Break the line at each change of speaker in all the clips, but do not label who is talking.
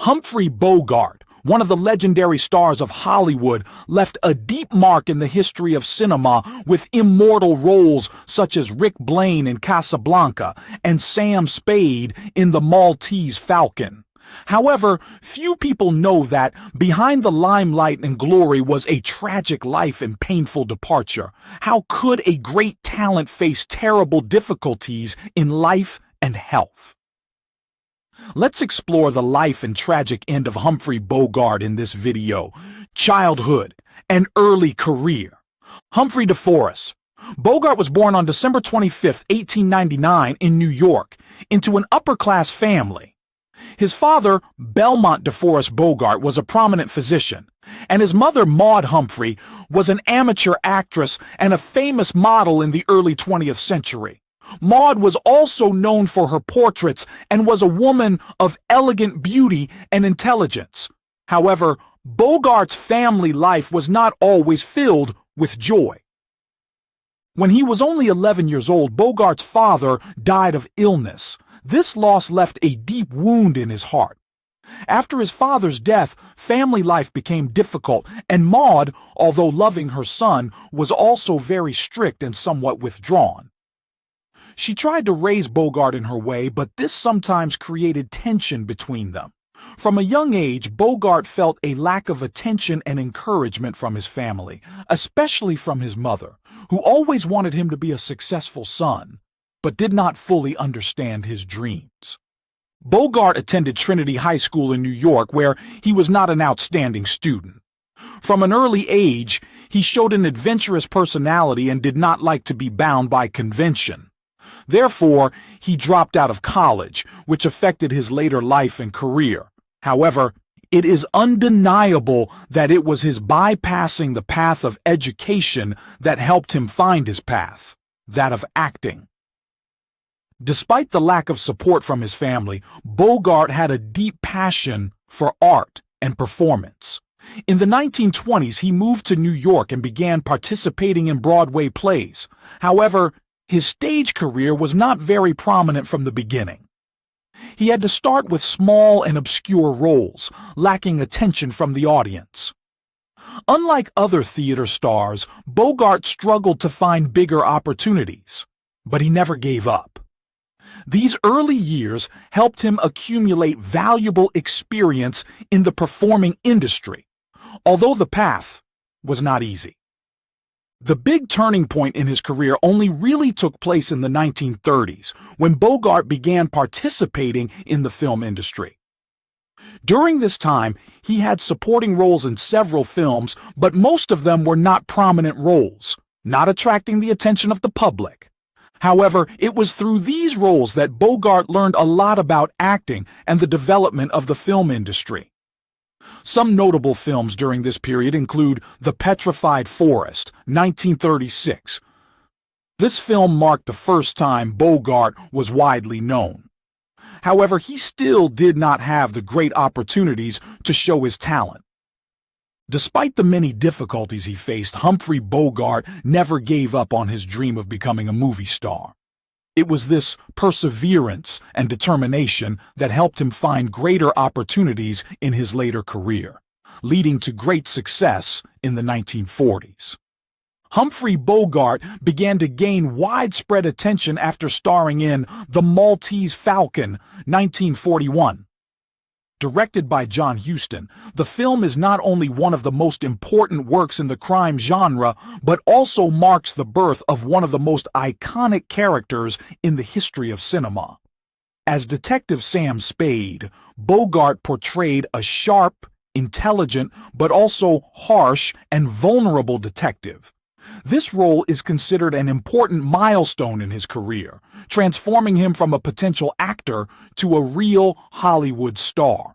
Humphrey Bogart, one of the legendary stars of Hollywood, left a deep mark in the history of cinema with immortal roles such as Rick Blaine in Casablanca and Sam Spade in The Maltese Falcon. However, few people know that behind the limelight and glory was a tragic life and painful departure. How could a great talent face terrible difficulties in life and health? Let's explore the life and tragic end of Humphrey Bogart in this video. Childhood and early career. Humphrey DeForest. Bogart was born on December 25, 1899 in New York, into an upper-class family. His father, Belmont DeForest Bogart, was a prominent physician, and his mother, Maud Humphrey, was an amateur actress and a famous model in the early 20th century. Maud was also known for her portraits and was a woman of elegant beauty and intelligence. However, Bogart's family life was not always filled with joy. When he was only 11 years old, Bogart's father died of illness. This loss left a deep wound in his heart. After his father's death, family life became difficult, and Maud, although loving her son, was also very strict and somewhat withdrawn. She tried to raise Bogart in her way, but this sometimes created tension between them. From a young age, Bogart felt a lack of attention and encouragement from his family, especially from his mother, who always wanted him to be a successful son, but did not fully understand his dreams. Bogart attended Trinity High School in New York, where he was not an outstanding student. From an early age, he showed an adventurous personality and did not like to be bound by convention. Therefore, he dropped out of college, which affected his later life and career. However, it is undeniable that it was his bypassing the path of education that helped him find his path, that of acting. Despite the lack of support from his family, Bogart had a deep passion for art and performance. In the 1920s, he moved to New York and began participating in Broadway plays. However, his stage career was not very prominent from the beginning. He had to start with small and obscure roles, lacking attention from the audience. Unlike other theater stars, Bogart struggled to find bigger opportunities, but he never gave up. These early years helped him accumulate valuable experience in the performing industry, although the path was not easy. The big turning point in his career only really took place in the 1930s, when Bogart began participating in the film industry. During this time, he had supporting roles in several films, but most of them were not prominent roles, not attracting the attention of the public. However, it was through these roles that Bogart learned a lot about acting and the development of the film industry. Some notable films during this period include The Petrified Forest, 1936. This film marked the first time Bogart was widely known. However, he still did not have the great opportunities to show his talent. Despite the many difficulties he faced, Humphrey Bogart never gave up on his dream of becoming a movie star. It was this perseverance and determination that helped him find greater opportunities in his later career, leading to great success in the 1940s. Humphrey Bogart began to gain widespread attention after starring in The Maltese Falcon, 1941. Directed by John Huston, the film is not only one of the most important works in the crime genre, but also marks the birth of one of the most iconic characters in the history of cinema. As Detective Sam Spade, Bogart portrayed a sharp, intelligent, but also harsh and vulnerable detective. This role is considered an important milestone in his career, transforming him from a potential actor to a real Hollywood star.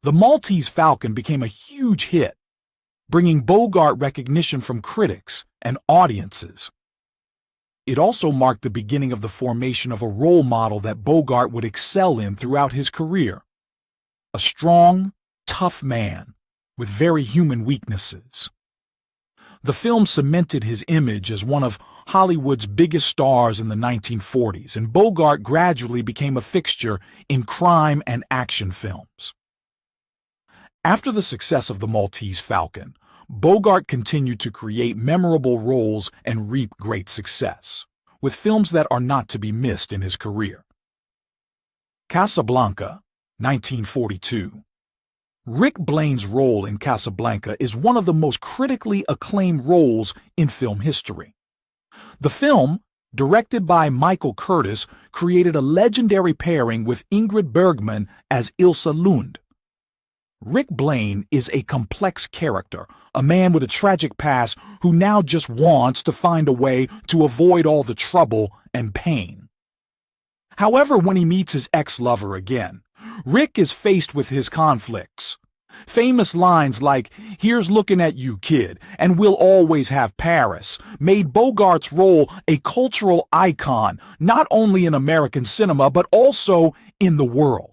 The Maltese Falcon became a huge hit, bringing Bogart recognition from critics and audiences. It also marked the beginning of the formation of a role model that Bogart would excel in throughout his career. A strong, tough man with very human weaknesses. The film cemented his image as one of Hollywood's biggest stars in the 1940s, and Bogart gradually became a fixture in crime and action films. After the success of the Maltese Falcon, Bogart continued to create memorable roles and reap great success, with films that are not to be missed in his career. Casablanca, 1942. Rick Blaine's role in Casablanca is one of the most critically acclaimed roles in film history. The film, directed by Michael Curtis, created a legendary pairing with Ingrid Bergman as Ilsa Lund. Rick Blaine is a complex character, a man with a tragic past who now just wants to find a way to avoid all the trouble and pain. However, when he meets his ex-lover again, Rick is faced with his conflicts. Famous lines like, "Here's looking at you, kid, and we'll always have Paris," made Bogart's role a cultural icon, not only in American cinema but also in the world.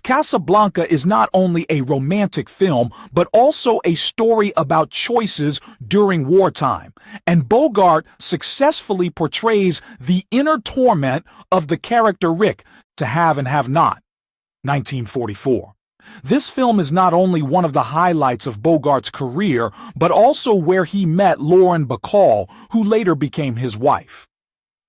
Casablanca is not only a romantic film, but also a story about choices during wartime, and Bogart successfully portrays the inner torment of the character Rick, to have and have not. 1944. This film is not only one of the highlights of Bogart's career, but also where he met Lauren Bacall, who later became his wife.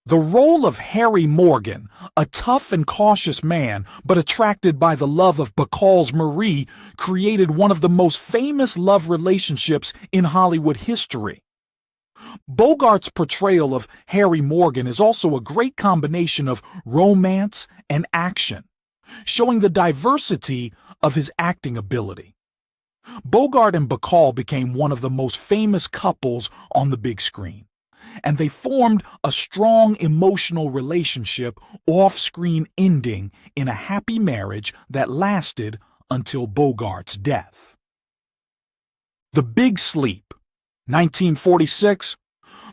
The role of Harry Morgan, a tough and cautious man, but attracted by the love of Bacall's Marie, created one of the most famous love relationships in Hollywood history. Bogart's portrayal of Harry Morgan is also a great combination of romance and action, showing the diversity of his acting ability. Bogart and Bacall became one of the most famous couples on the big screen, and they formed a strong emotional relationship off-screen, ending in a happy marriage that lasted until Bogart's death. The Big Sleep, 1946.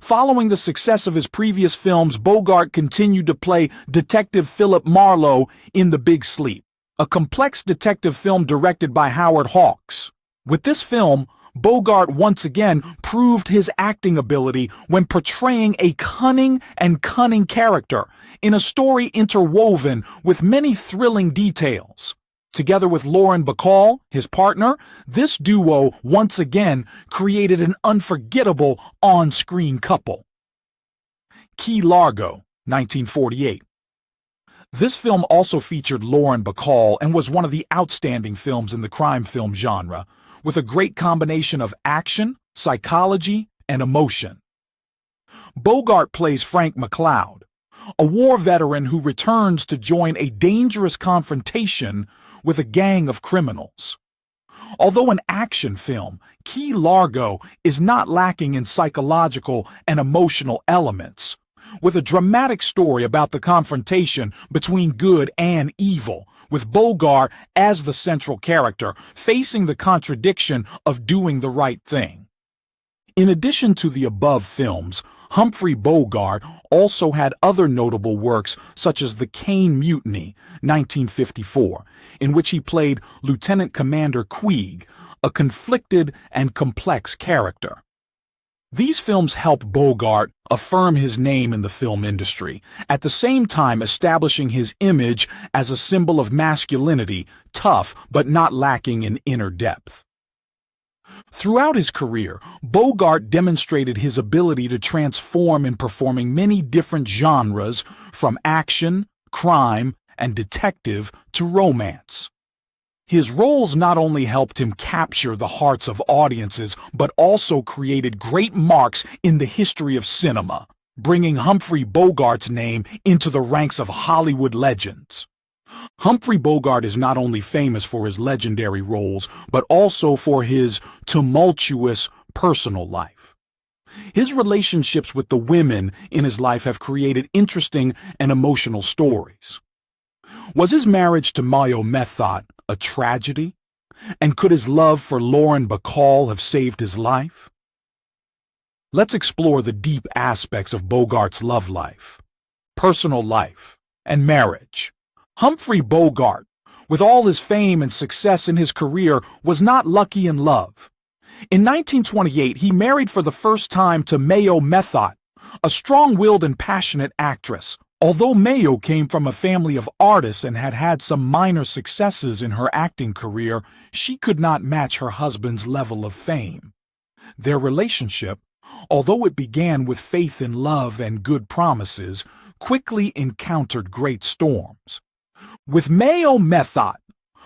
Following the success of his previous films, Bogart continued to play Detective Philip Marlowe in The Big Sleep, a complex detective film directed by Howard Hawks. With this film, Bogart once again proved his acting ability when portraying a cunning character in a story interwoven with many thrilling details. Together with Lauren Bacall, his partner, this duo once again created an unforgettable on-screen couple. Key Largo, 1948. This film also featured Lauren Bacall and was one of the outstanding films in the crime film genre, with a great combination of action, psychology, and emotion. Bogart plays Frank McCloud, a war veteran who returns to join a dangerous confrontation with a gang of criminals. Although an action film, Key Largo is not lacking in psychological and emotional elements, with a dramatic story about the confrontation between good and evil, with Bogart as the central character, facing the contradiction of doing the right thing. In addition to the above films, Humphrey Bogart also had other notable works such as The Caine Mutiny, 1954, in which he played Lieutenant Commander Queeg, a conflicted and complex character. These films helped Bogart affirm his name in the film industry, at the same time establishing his image as a symbol of masculinity, tough but not lacking in inner depth. Throughout his career, Bogart demonstrated his ability to transform in performing many different genres, from action, crime, and detective to romance. His roles not only helped him capture the hearts of audiences, but also created great marks in the history of cinema, bringing Humphrey Bogart's name into the ranks of Hollywood legends. Humphrey Bogart is not only famous for his legendary roles, but also for his tumultuous personal life. His relationships with the women in his life have created interesting and emotional stories. Was his marriage to Mayo Methot a tragedy? And could his love for Lauren Bacall have saved his life? Let's explore the deep aspects of Bogart's love life, personal life, and marriage. Humphrey Bogart, with all his fame and success in his career, was not lucky in love. In 1928, he married for the first time to Mayo Methot, A strong-willed and passionate actress, although Mayo came from a family of artists and had had some minor successes in her acting career, she could not match her husband's level of fame. Their relationship, although it began with faith in love and good promises, quickly encountered great storms. With Mayo Method,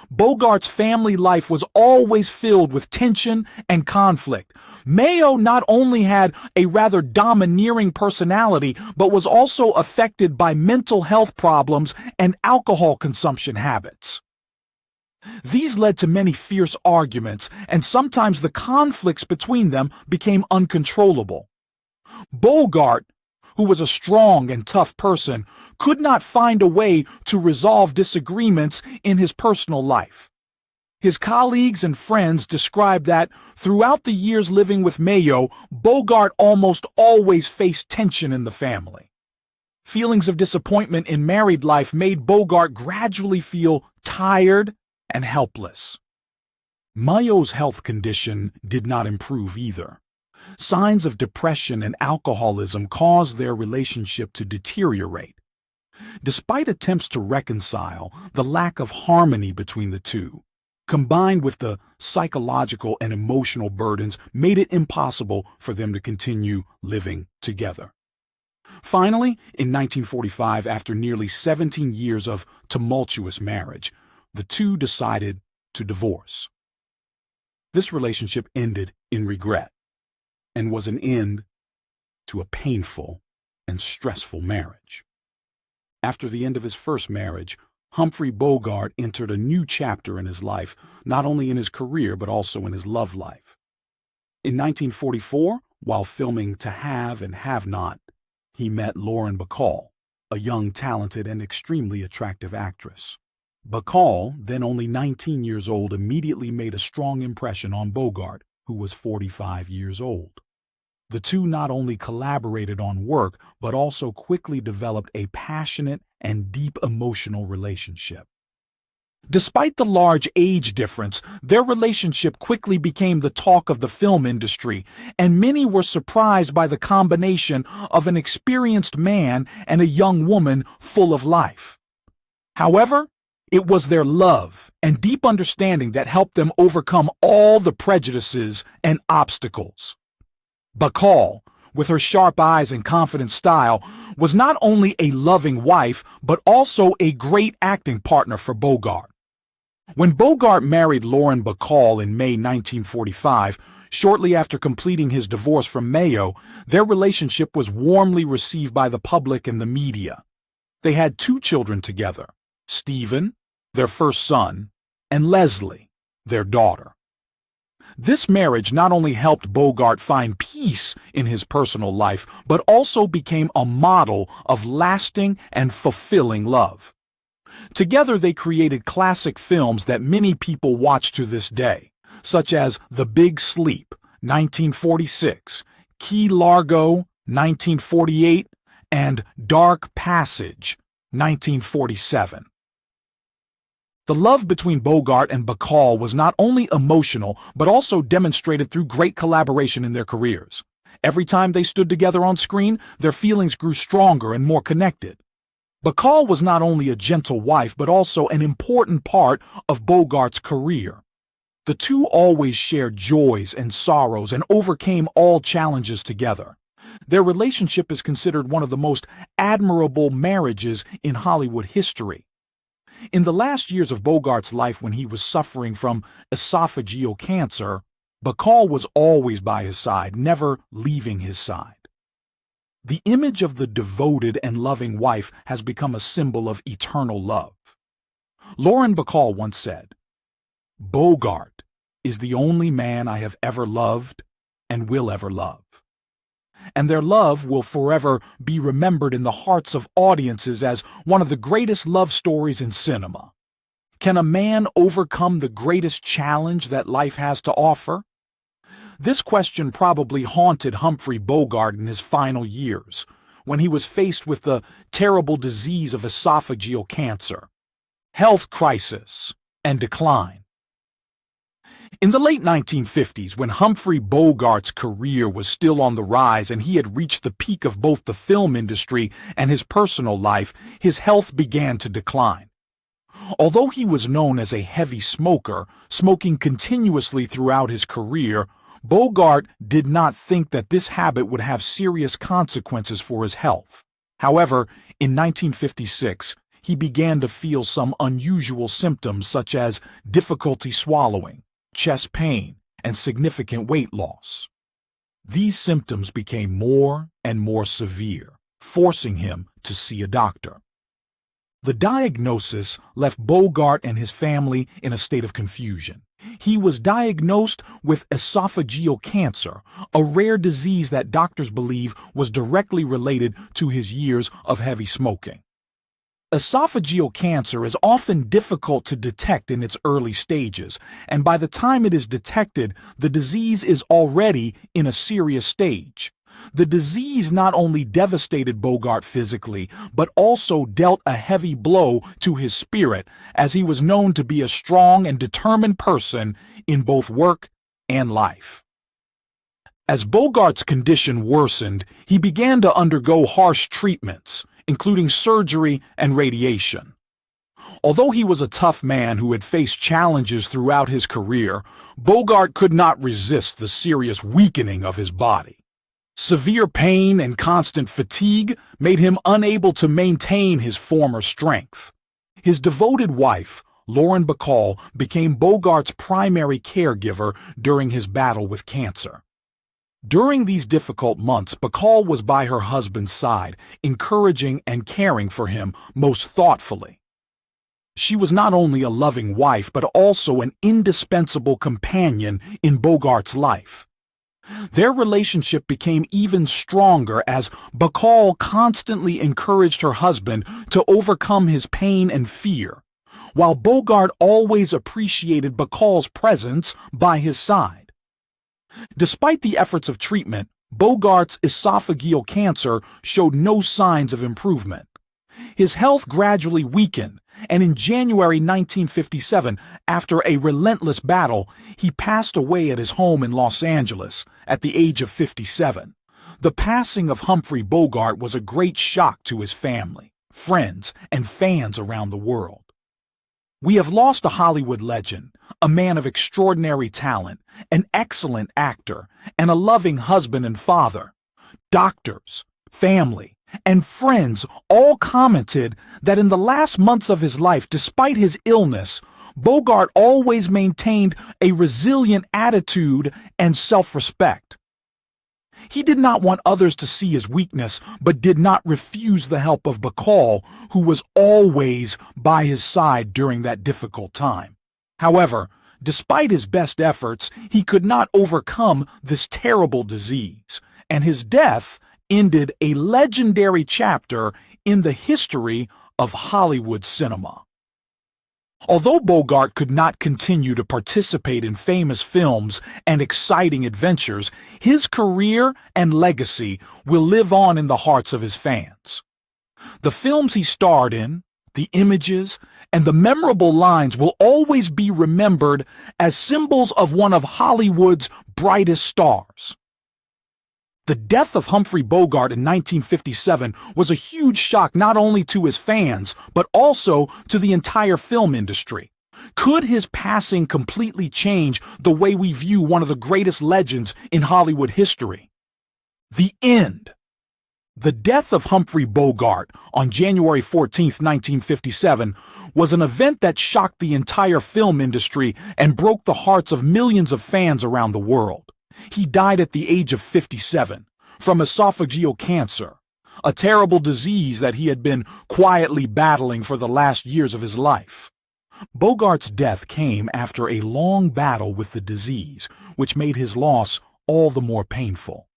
Bogart's family life was always filled with tension and conflict. Mayo not only had a rather domineering personality, but was also affected by mental health problems and alcohol consumption habits. These led to many fierce arguments, and sometimes the conflicts between them became uncontrollable. Bogart, who was a strong and tough person, could not find a way to resolve disagreements in his personal life. His colleagues and friends described that throughout the years living with Mayo, Bogart almost always faced tension in the family. Feelings of disappointment in married life made Bogart gradually feel tired and helpless. Mayo's health condition did not improve either. Signs of depression and alcoholism caused their relationship to deteriorate. Despite attempts to reconcile, the lack of harmony between the two, combined with the psychological and emotional burdens, made it impossible for them to continue living together. Finally, in 1945, after nearly 17 years of tumultuous marriage, the two decided to divorce. This relationship ended in regret and was an end to a painful and stressful marriage. After the end of his first marriage, Humphrey Bogart entered a new chapter in his life, not only in his career but also in his love life. In 1944, while filming To Have and Have Not, he met Lauren Bacall, a young, talented, and extremely attractive actress. Bacall, then only 19 years old, immediately made a strong impression on Bogart, who was 45 years old. The two not only collaborated on work, but also quickly developed a passionate and deep emotional relationship. Despite the large age difference, their relationship quickly became the talk of the film industry, and many were surprised by the combination of an experienced man and a young woman full of life. However, it was their love and deep understanding that helped them overcome all the prejudices and obstacles. Bacall, with her sharp eyes and confident style, was not only a loving wife, but also a great acting partner for Bogart. When Bogart married Lauren Bacall in May 1945, shortly after completing his divorce from Mayo, their relationship was warmly received by the public and the media. They had 2 children together, Stephen, their first son, and Leslie, their daughter. This marriage not only helped Bogart find peace in his personal life, but also became a model of lasting and fulfilling love. Together they created classic films that many people watch to this day, such as The Big Sleep, 1946, Key Largo, 1948, and Dark Passage, 1947. The love between Bogart and Bacall was not only emotional, but also demonstrated through great collaboration in their careers. Every time they stood together on screen, their feelings grew stronger and more connected. Bacall was not only a gentle wife, but also an important part of Bogart's career. The two always shared joys and sorrows and overcame all challenges together. Their relationship is considered one of the most admirable marriages in Hollywood history. In the last years of Bogart's life, when he was suffering from esophageal cancer, Bacall was always by his side, never leaving his side. The image of the devoted and loving wife has become a symbol of eternal love. Lauren Bacall once said, "Bogart is the only man I have ever loved and will ever love." And their love will forever be remembered in the hearts of audiences as one of the greatest love stories in cinema. Can a man overcome the greatest challenge that life has to offer? This question probably haunted Humphrey Bogart in his final years, when he was faced with the terrible disease of esophageal cancer, health crisis, and decline. In the late 1950s, when Humphrey Bogart's career was still on the rise and he had reached the peak of both the film industry and his personal life, his health began to decline. Although he was known as a heavy smoker, smoking continuously throughout his career, Bogart did not think that this habit would have serious consequences for his health. However, in 1956, he began to feel some unusual symptoms such as difficulty swallowing, chest pain, and significant weight loss. These symptoms became more and more severe, forcing him to see a doctor. The diagnosis left Bogart and his family in a state of confusion. He was diagnosed with esophageal cancer, a rare disease that doctors believe was directly related to his years of heavy smoking. Esophageal cancer is often difficult to detect in its early stages, and by the time it is detected, the disease is already in a serious stage. The disease not only devastated Bogart physically, but also dealt a heavy blow to his spirit, as he was known to be a strong and determined person in both work and life. As Bogart's condition worsened, he began to undergo harsh treatments, including surgery and radiation. Although he was a tough man who had faced challenges throughout his career, Bogart could not resist the serious weakening of his body. Severe pain and constant fatigue made him unable to maintain his former strength. His devoted wife, Lauren Bacall, became Bogart's primary caregiver during his battle with cancer. During these difficult months, Bacall was by her husband's side, encouraging and caring for him most thoughtfully. She was not only a loving wife, but also an indispensable companion in Bogart's life. Their relationship became even stronger as Bacall constantly encouraged her husband to overcome his pain and fear, while Bogart always appreciated Bacall's presence by his side. Despite the efforts of treatment, Bogart's esophageal cancer showed no signs of improvement. His health gradually weakened, and in January 1957, after a relentless battle, he passed away at his home in Los Angeles at the age of 57. The passing of Humphrey Bogart was a great shock to his family, friends, and fans around the world. We have lost a Hollywood legend, a man of extraordinary talent, an excellent actor, and a loving husband and father. Doctors, family, and friends all commented that in the last months of his life, despite his illness, Bogart always maintained a resilient attitude and self-respect. He did not want others to see his weakness, but did not refuse the help of Bacall, who was always by his side during that difficult time. However, despite his best efforts, he could not overcome this terrible disease, and his death ended a legendary chapter in the history of Hollywood cinema. Although Bogart could not continue to participate in famous films and exciting adventures, his career and legacy will live on in the hearts of his fans. The films he starred in, the images, and the memorable lines will always be remembered as symbols of one of Hollywood's brightest stars. The death of Humphrey Bogart in 1957 was a huge shock not only to his fans, but also to the entire film industry. Could his passing completely change the way we view one of the greatest legends in Hollywood history? The end. The death of Humphrey Bogart on January 14, 1957, was an event that shocked the entire film industry and broke the hearts of millions of fans around the world. He died at the age of 57 from esophageal cancer, a terrible disease that he had been quietly battling for the last years of his life. Bogart's death came after a long battle with the disease, which made his loss all the more painful.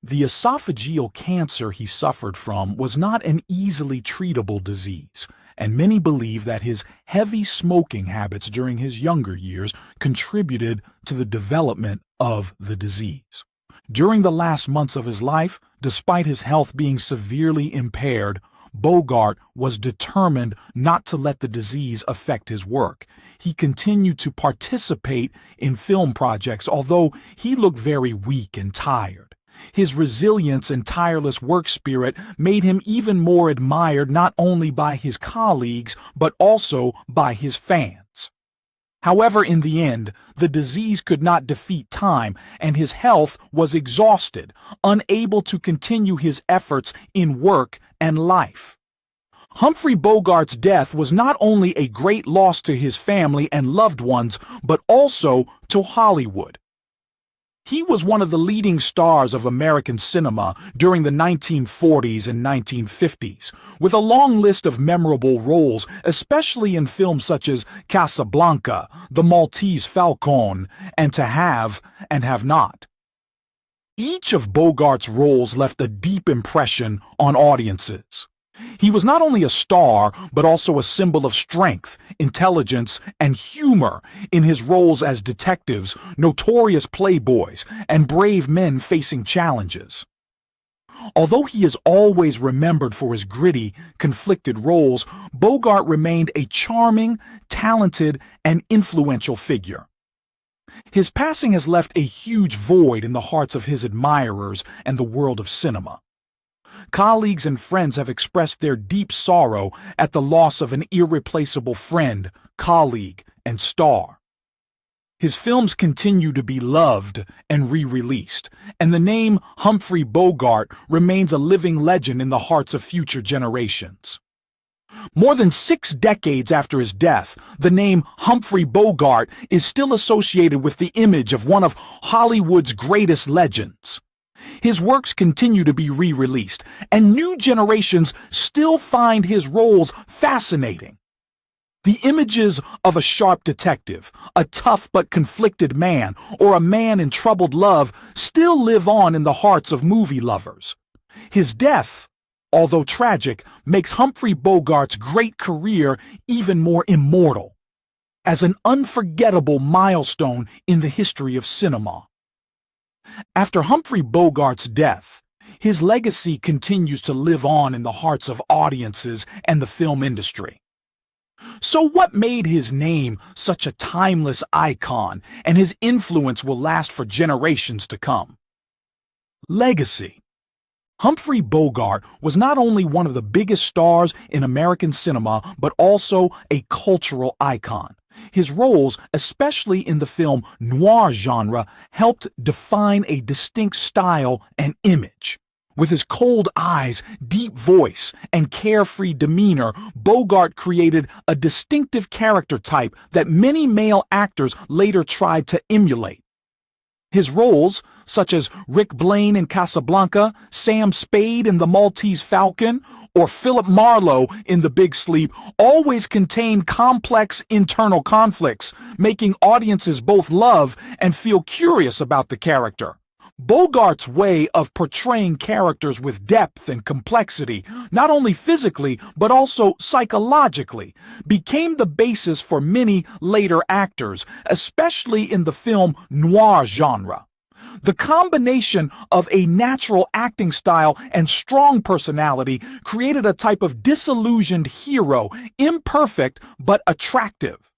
The esophageal cancer he suffered from was not an easily treatable disease, and many believe that his heavy smoking habits during his younger years contributed to the development of the disease. During the last months of his life, despite his health being severely impaired, Bogart was determined not to let the disease affect his work. He continued to participate in film projects, although he looked very weak and tired. His resilience and tireless work spirit made him even more admired not only by his colleagues, but also by his fans. However, in the end, the disease could not defeat time, and his health was exhausted, unable to continue his efforts in work and life. Humphrey Bogart's death was not only a great loss to his family and loved ones, but also to Hollywood. He was one of the leading stars of American cinema during the 1940s and 1950s, with a long list of memorable roles, especially in films such as Casablanca, The Maltese Falcon, and To Have and Have Not. Each of Bogart's roles left a deep impression on audiences. He was not only a star, but also a symbol of strength, intelligence, and humor in his roles as detectives, notorious playboys, and brave men facing challenges. Although he is always remembered for his gritty, conflicted roles, Bogart remained a charming, talented, and influential figure. His passing has left a huge void in the hearts of his admirers and the world of cinema. Colleagues and friends have expressed their deep sorrow at the loss of an irreplaceable friend, colleague, and star. His films continue to be loved and re-released, and the name Humphrey Bogart remains a living legend in the hearts of future generations. More than 6 decades after his death, the name Humphrey Bogart is still associated with the image of one of Hollywood's greatest legends. His works continue to be re-released, and new generations still find his roles fascinating. The images of a sharp detective, a tough but conflicted man, or a man in troubled love still live on in the hearts of movie lovers. His death, although tragic, makes Humphrey Bogart's great career even more immortal, as an unforgettable milestone in the history of cinema. After Humphrey Bogart's death, his legacy continues to live on in the hearts of audiences and the film industry. So what made his name such a timeless icon, and his influence will last for generations to come? Legacy. Humphrey Bogart was not only one of the biggest stars in American cinema, but also a cultural icon. His roles, especially in the film noir genre, helped define a distinct style and image. With his cold eyes, deep voice, and carefree demeanor, Bogart created a distinctive character type that many male actors later tried to emulate. His roles, such as Rick Blaine in Casablanca, Sam Spade in The Maltese Falcon, or Philip Marlowe in The Big Sleep, always contain complex internal conflicts, making audiences both love and feel curious about the character. Bogart's way of portraying characters with depth and complexity, not only physically but also psychologically, became the basis for many later actors, especially in the film noir genre. The combination of a natural acting style and strong personality created a type of disillusioned hero, imperfect but attractive.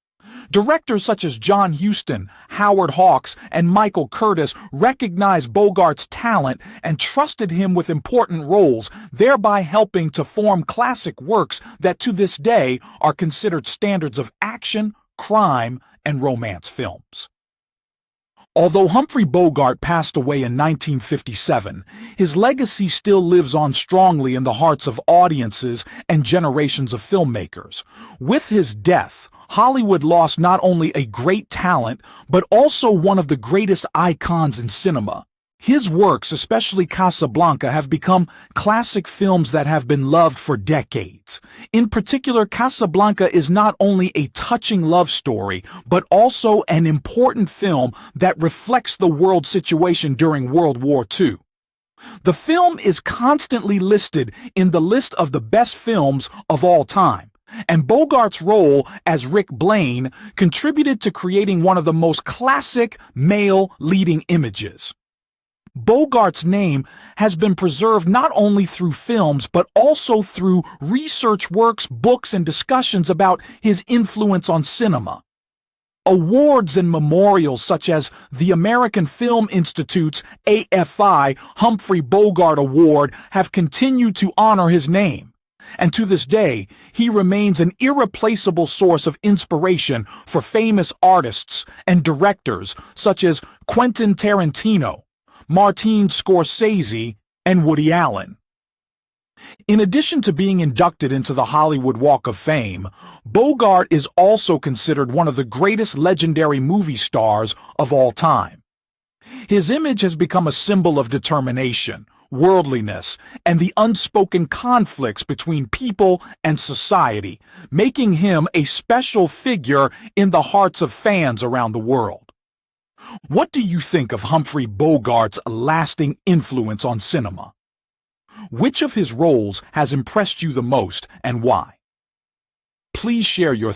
Directors such as John Huston, Howard Hawks, and Michael Curtis recognized Bogart's talent and trusted him with important roles, thereby helping to form classic works that to this day are considered standards of action, crime, and romance films. Although Humphrey Bogart passed away in 1957, his legacy still lives on strongly in the hearts of audiences and generations of filmmakers. With his death, Hollywood lost not only a great talent, but also one of the greatest icons in cinema. His works, especially Casablanca, have become classic films that have been loved for decades. In particular, Casablanca is not only a touching love story, but also an important film that reflects the world situation during World War II. The film is constantly listed in the list of the best films of all time, and Bogart's role as Rick Blaine contributed to creating one of the most classic male leading images. Bogart's name has been preserved not only through films but also through research works, books, and discussions about his influence on cinema. Awards and memorials such as the American Film Institute's AFI Humphrey Bogart Award have continued to honor his name. And to this day, he remains an irreplaceable source of inspiration for famous artists and directors such as Quentin Tarantino, Martin Scorsese, and Woody Allen. In addition to being inducted into the Hollywood Walk of Fame, Bogart is also considered one of the greatest legendary movie stars of all time. His image has become a symbol of determination, worldliness, and the unspoken conflicts between people and society, making him a special figure in the hearts of fans around the world. What do you think of Humphrey Bogart's lasting influence on cinema? Which of his roles has impressed you the most and why? Please share your